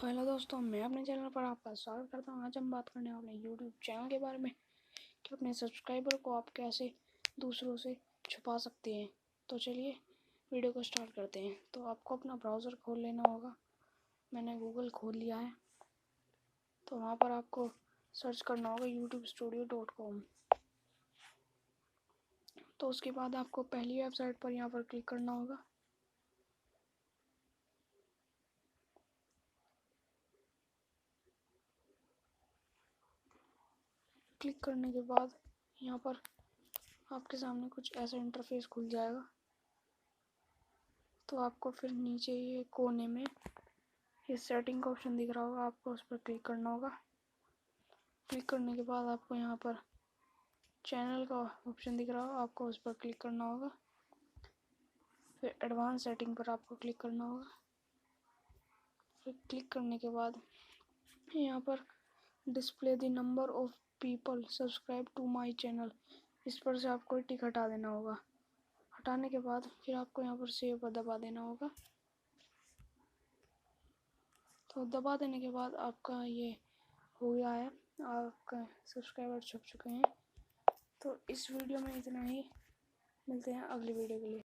तो हेलो दोस्तों, मैं अपने चैनल पर आपका स्वागत करता हूँ। आज हम बात करने वाले हैं यूट्यूब चैनल के बारे में कि अपने सब्सक्राइबर को आप कैसे दूसरों से छुपा सकते हैं। तो चलिए वीडियो को स्टार्ट करते हैं। तो आपको अपना ब्राउज़र खोल लेना होगा। मैंने गूगल खोल लिया है। तो वहाँ पर आपको सर्च करना होगा youtube-studio.com। तो उसके बाद आपको पहली वेबसाइट पर यहाँ पर क्लिक करना होगा। क्लिक करने के बाद यहाँ पर आपके सामने कुछ ऐसा इंटरफेस खुल जाएगा। तो आपको फिर नीचे ये कोने में ये सेटिंग का ऑप्शन दिख रहा होगा, आपको उस पर क्लिक करना होगा। क्लिक करने के बाद आपको यहाँ पर चैनल का ऑप्शन दिख रहा होगा, आपको उस पर क्लिक करना होगा। फिर एडवांस सेटिंग पर आपको क्लिक करना होगा। फिर क्लिक करने के बाद यहाँ पर display the number of people subscribe to my channel, इस पर से आपको टिक हटा देना होगा। हटाने के बाद फिर आपको यहाँ पर सेव पर दबा देना होगा। तो दबा देने के बाद आपका ये हो गया है, आपका सब्सक्राइबर छुप चुके हैं। तो इस वीडियो में इतना ही, मिलते हैं अगली वीडियो के लिए।